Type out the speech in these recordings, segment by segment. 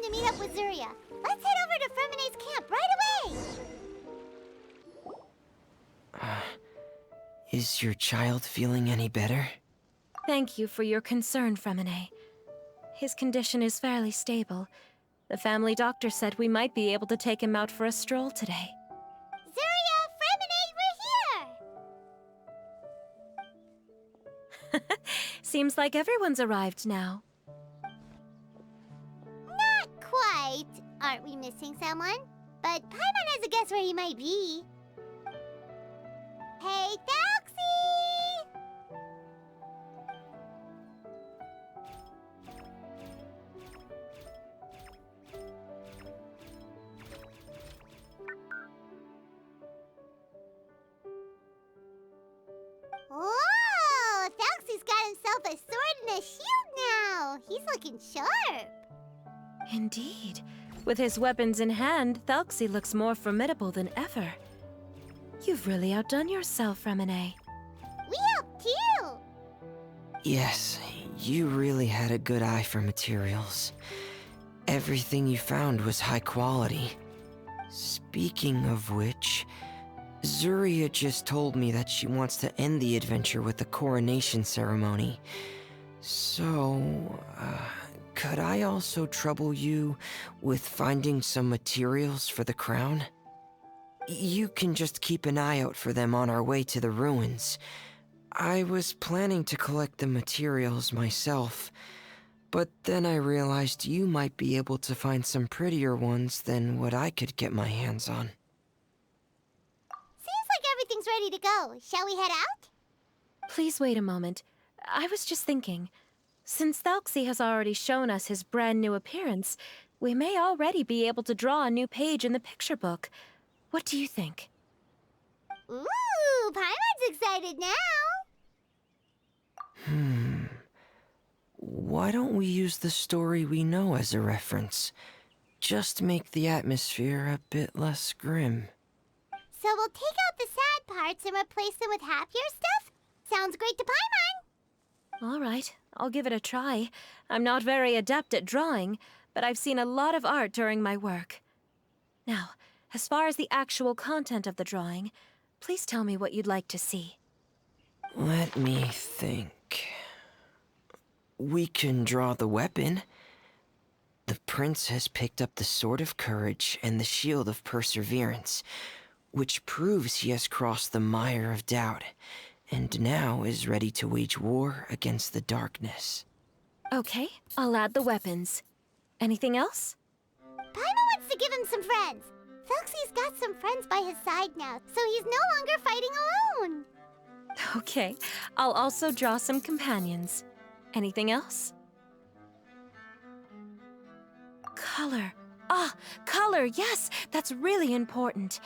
time to meet up with Zuria. Let's head over to Fremene's camp right away! Is your child feeling any better? Thank you for your concern, Fremene. His condition is fairly stable. The family doctor said we might be able to take him out for a stroll today. Zuria, Fremene, we're here! Seems like everyone's arrived now. Not quite. Aren't we missing someone? But Paimon has a guess where he might be. Hey, Telksy! Whoa! Telksy's got himself a sword and a shield now! He's looking sharp! Indeed. With his weapons in hand, Telksi looks more formidable than ever. You've really outdone yourself, Fremene. We helped too! Yes, you really had a good eye for materials. Everything you found was high quality. Speaking of which, Zuria just told me that she wants to end the adventure with the coronation ceremony. So, could I also trouble you with finding some materials for the crown? You can just keep an eye out for them on our way to the ruins. I was planning to collect the materials myself, but then I realized you might be able to find some prettier ones than what I could get my hands on. Seems like everything's ready to go. Shall we head out? Please wait a moment. I was just thinking. Since Telksi has already shown us his brand new appearance, we may already be able to draw a new page in the picture book. What do you think? Ooh, Paimon's excited now! Why don't we use the story we know as a reference? Just make the atmosphere a bit less grim. So we'll take out the sad parts and replace them with happier stuff? Sounds great to Paimon! All right, I'll give it a try. I'm not very adept at drawing, but I've seen a lot of art during my work. Now, as far as the actual content of the drawing, please tell me what you'd like to see. Let me think. We can draw the weapon. The prince has picked up the Sword of Courage and the Shield of Perseverance, which proves he has crossed the mire of doubt, and now is ready to wage war against the darkness. Okay, I'll add the weapons. Anything else? Paimon wants to give him some friends. Telksi's got some friends by his side now, so he's no longer fighting alone. Okay, I'll also draw some companions. Anything else? Color. Ah, color, yes, that's really important.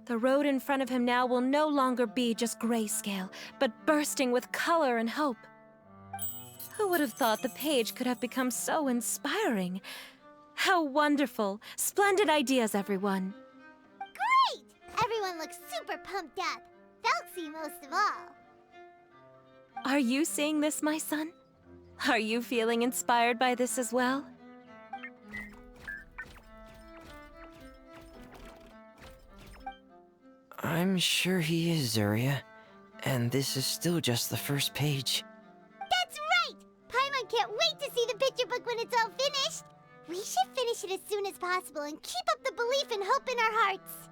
The road in front of him now will no longer be just grayscale, but bursting with color and hope. Who would have thought the page could have become so inspiring? How wonderful! Splendid ideas, everyone! Great! Everyone looks super pumped up. Telksi most of all. Are you seeing this, my son? Are you feeling inspired by this as well? I'm sure he is, Zuria. And this is still just the first page. That's right! Paimon can't wait to see the picture book when it's all finished. We should finish it as soon as possible and keep up the belief and hope in our hearts.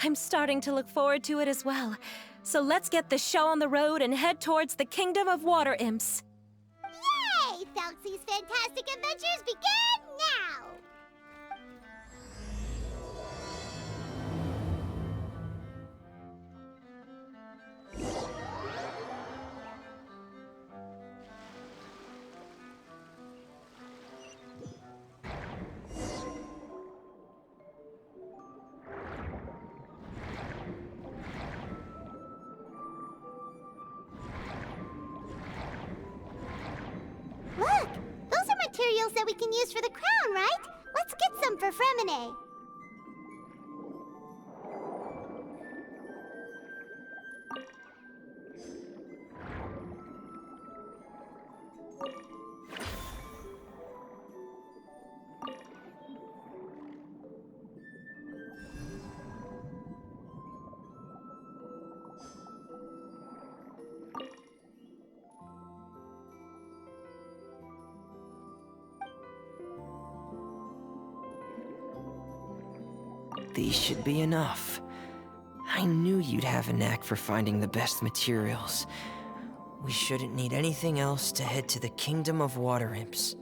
I'm starting to look forward to it as well. So let's get the show on the road and head towards the Kingdom of Water Imps. Yay! Telksi's fantastic adventures begin now! Look! Those are materials that we can use for the crown, right? Let's get some for Fremene. these should be enough. I knew you'd have a knack for finding the best materials. We shouldn't need anything else to head to the Kingdom of Water Imps.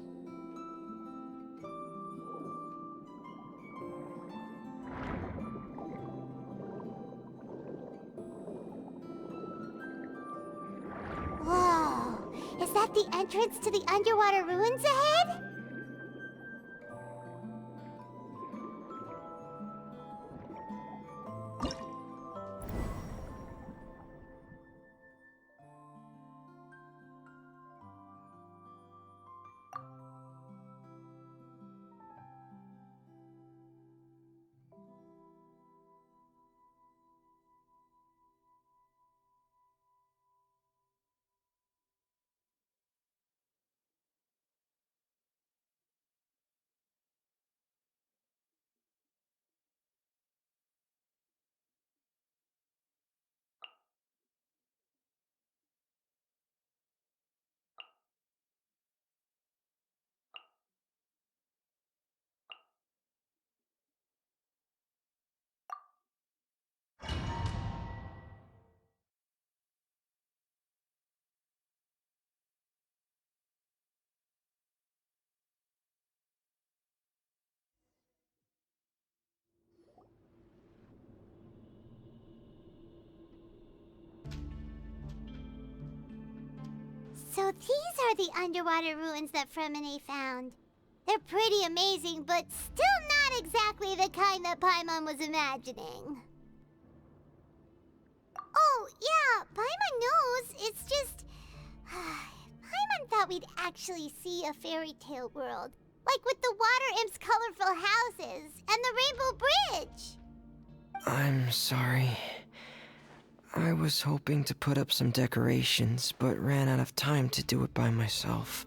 Whoa! Is that the entrance to the underwater ruins ahead? So these are the underwater ruins that Fremine found. They're pretty amazing, but still not exactly the kind that Paimon was imagining. Oh, yeah, Paimon knows. It's just... Paimon thought we'd actually see a fairy tale world. Like with the Water Imp's colorful houses and the Rainbow Bridge. I'm sorry. I was hoping to put up some decorations, but ran out of time to do it by myself.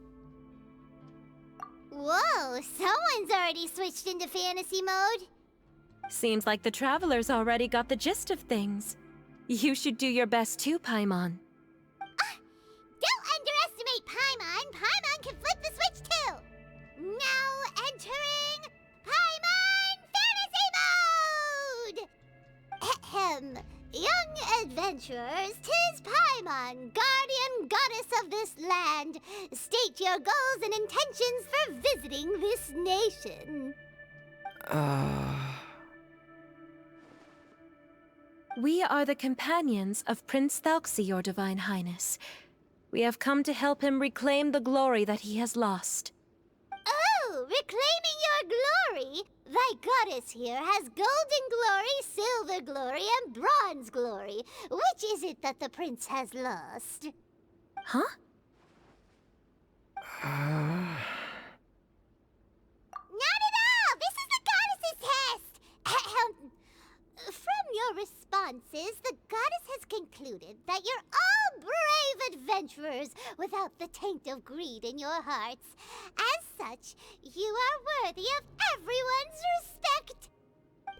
Whoa, someone's already switched into fantasy mode. Seems like the travelers already got the gist of things. You should do your best too, Paimon. Don't underestimate Paimon. Paimon can flip the switch too. Now entering Paimon Fantasy Mode! Ahem. Young adventurers, 'tis Paimon, guardian goddess of this land. State your goals and intentions for visiting this nation. We are the companions of Prince Telykse, your Divine Highness. We have come to help him reclaim the glory that he has lost. Oh, reclaiming your glory? Thy goddess here has golden glory, silver glory, and bronze glory. Which is it that the prince has lost? Huh? Not at all! This is the goddess's test! Ahem. From your responses, the goddess has concluded that you're all brave adventurers without the taint of greed in your hearts. As such, you are worthy of everyone's respect.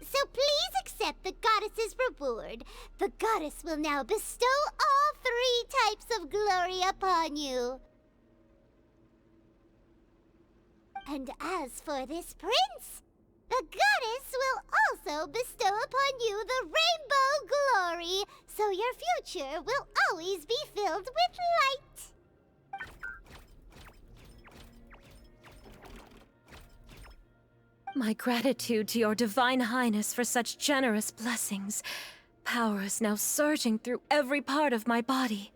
So please accept the goddess's reward. The goddess will now bestow all 3 types of glory upon you. And as for this prince, the goddess will also bestow upon you the rainbow glory, so your future will always be filled with light. My gratitude to your Divine Highness for such generous blessings. Power is now surging through every part of my body.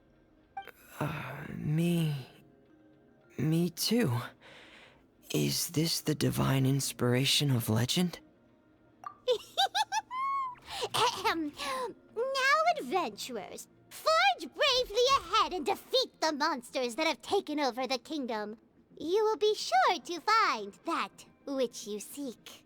Me too. Is this the divine inspiration of legend? Ahem. Now, adventurers, forge bravely ahead and defeat the monsters that have taken over the kingdom. You will be sure to find that which you seek.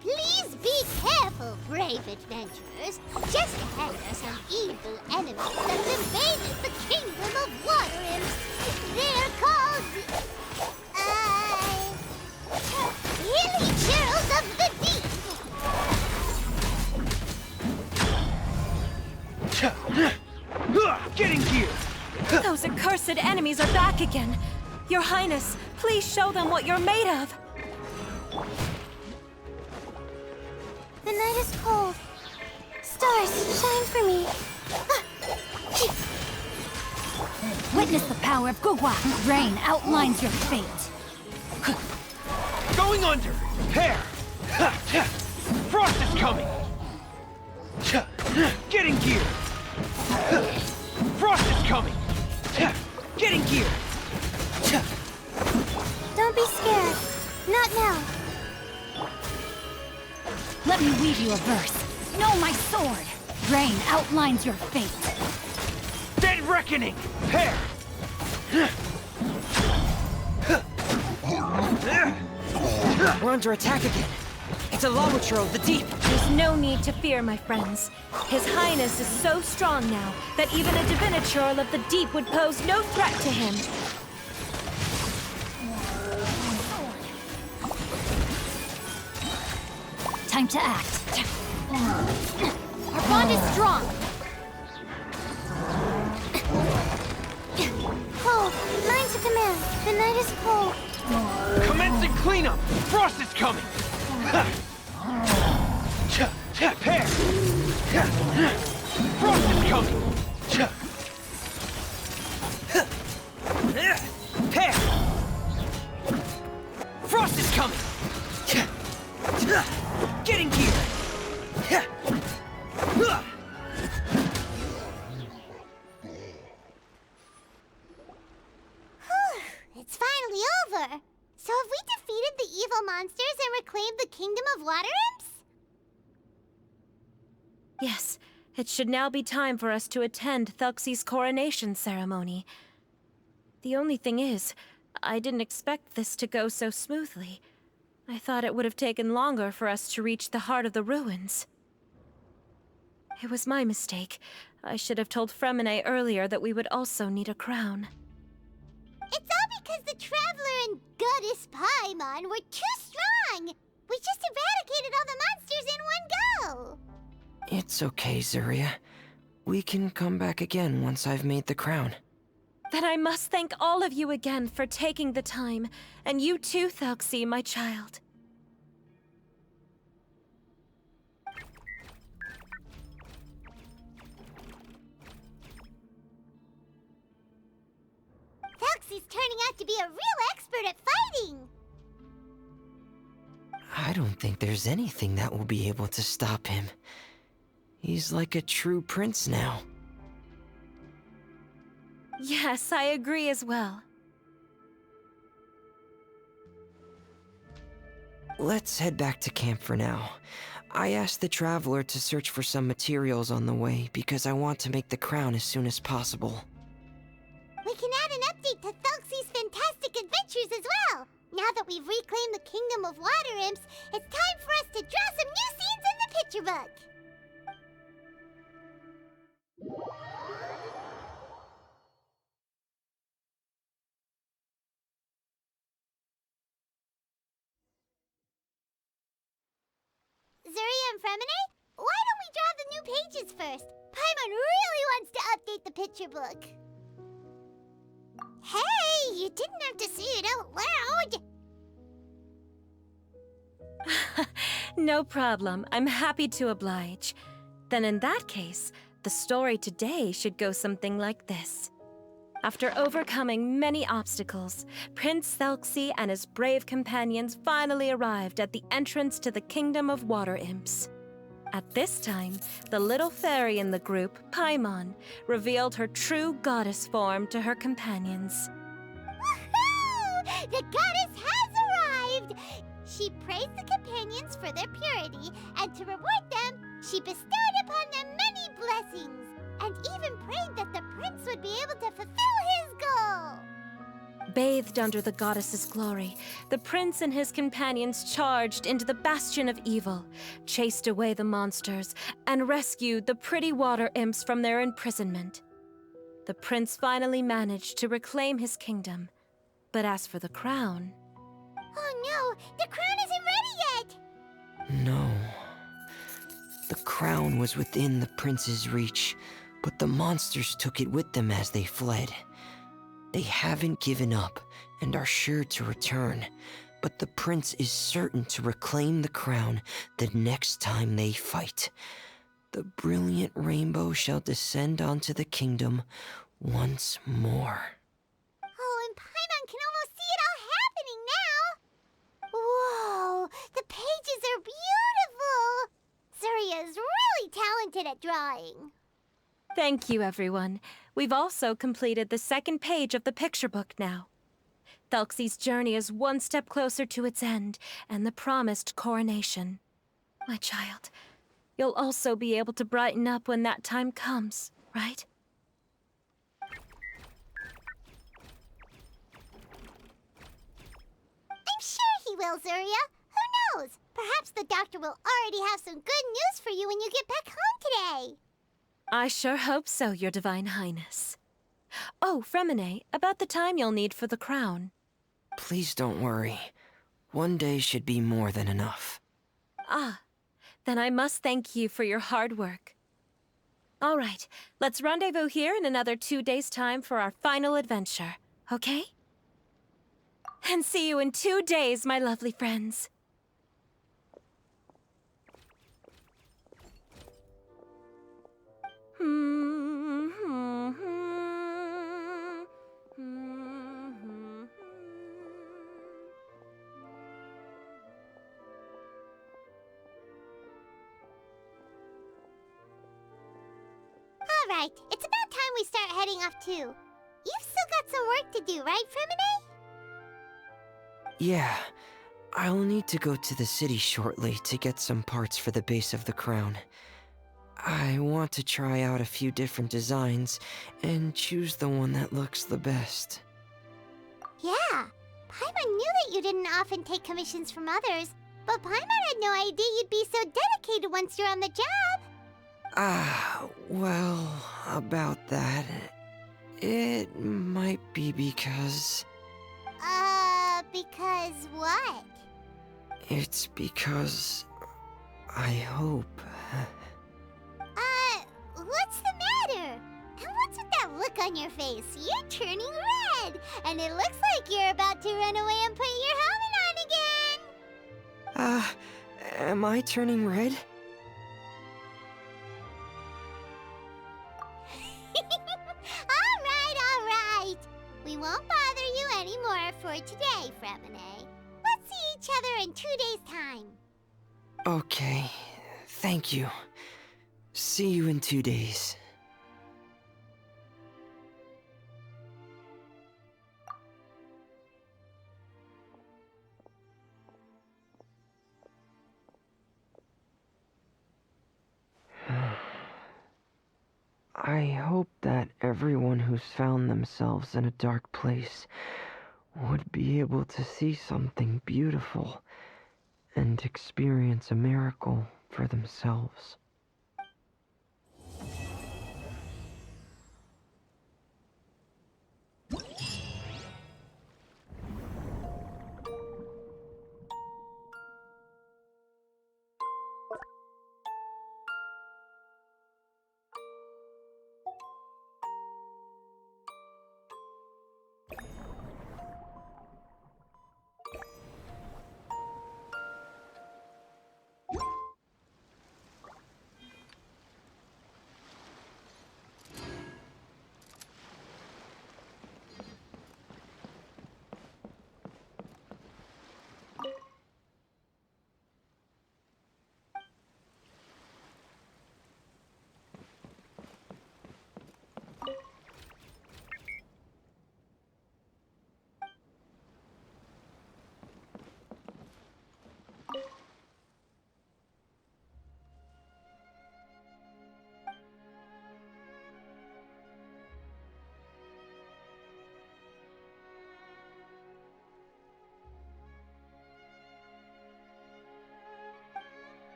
Please be careful, brave adventurers. Just ahead are some evil enemies that have invaded the kingdom of Water Imps. They're called... Hilly Churls of the Deep. dreaded enemies are back again. Your Highness, please show them what you're made of. The night is cold. Stars, shine for me. Witness the power of Gugwa. Rain outlines your fate. Going under! Prepare! Frost is coming! Getting gear! Frost is coming! Getting gear! Don't be scared. Not now. Let me weave you a verse. Know my sword. Rain outlines your fate. Dead reckoning! Prepare! We're under attack again. It's a Lawatro of the deep. There's no need to fear, my friends. His Highness is so strong now that even a Diviniturl of the deep would pose no threat to him. Time to act. Our bond is strong. Cold. Mine to command. The night is cold. Commencing cleanup! Frost is coming! Prepare! Frost is coming! Prepare! Frost is coming! Getting gear! It's finally over. So have we defeated the evil monsters and reclaimed the Kingdom of Water Imps? Yes, it should now be time for us to attend Telksi's coronation ceremony. The only thing is, I didn't expect this to go so smoothly. I thought it would have taken longer for us to reach the heart of the ruins. It was my mistake. I should have told Fremine earlier that we would also need a crown. It's all because the Traveler and Goddess Paimon were too strong! We just eradicated all the monsters in one go! It's okay, Zuria. We can come back again once I've made the crown. Then I must thank all of you again for taking the time, and you too, Telksi, my child. Telksi's turning out to be a real expert at fighting! I don't think there's anything that will be able to stop him. He's like a true prince now. Yes, I agree as well. Let's head back to camp for now. I asked the Traveler to search for some materials on the way because I want to make the crown as soon as possible. We can add an update to Telksi's fantastic adventures as well! Now that we've reclaimed the Kingdom of Water Imps, it's time for us to draw some new scenes in the picture book! Zuria and Fremine, why don't we draw the new pages first? Paimon really wants to update the picture book. Hey, you didn't have to say it out loud. No problem. I'm happy to oblige. Then in that case, the story today should go something like this. After overcoming many obstacles, Prince Telksi and his brave companions finally arrived at the entrance to the Kingdom of Water Imps. At this time, the little fairy in the group, Paimon, revealed her true goddess form to her companions. Woohoo! The goddess has arrived! She praised the companions for their purity, and to reward them, she bestowed upon them many blessings, and even prayed that the prince would be able to fulfill his goal. Bathed under the goddess's glory, the prince and his companions charged into the bastion of evil, chased away the monsters, and rescued the pretty water imps from their imprisonment. The prince finally managed to reclaim his kingdom. But as for the crown... Oh no, the crown isn't ready yet! No. The crown was within the prince's reach, but the monsters took it with them as they fled. They haven't given up and are sure to return, but the prince is certain to reclaim the crown the next time they fight. The brilliant rainbow shall descend onto the kingdom once more. Oh, and Paimon can almost see it all happening now! Whoa, the pages are beautiful! Surya is really talented at drawing. Thank you, everyone. We've also completed the second page of the picture book now. Telksi's journey is one step closer to its end and the promised coronation. My child, you'll also be able to brighten up when that time comes, right? I'm sure he will, Surya. Who knows? Perhaps the doctor will already have some good news for you when you get back home today. I sure hope so, Your Divine Highness. Oh, Fremine, about the time you'll need for the crown. Please don't worry. One day should be more than enough. Ah, then I must thank you for your hard work. All right, let's rendezvous here in another 2 days' time for our final adventure, okay? And see you in 2 days, my lovely friends. Alright, it's about time we start heading off too. You've still got some work to do, right, Fremine? Yeah, I'll need to go to the city shortly to get some parts for the base of the crown. I want to try out a few different designs and choose the one that looks the best. Yeah, Paimon knew that you didn't often take commissions from others, but Paimon had no idea you'd be so dedicated once you're on the job. Well, about that, it might be because... Because what? It's because... I hope... What's the matter? And what's with that look on your face? You're turning red, and it looks like you're about to run away and put your helmet on again. Am I turning red? Alright. We won't bother you anymore for today, Fremine. Let's see each other in 2 days' time. Okay, thank you. See you in 2 days. I hope that everyone who's found themselves in a dark place would be able to see something beautiful and experience a miracle for themselves.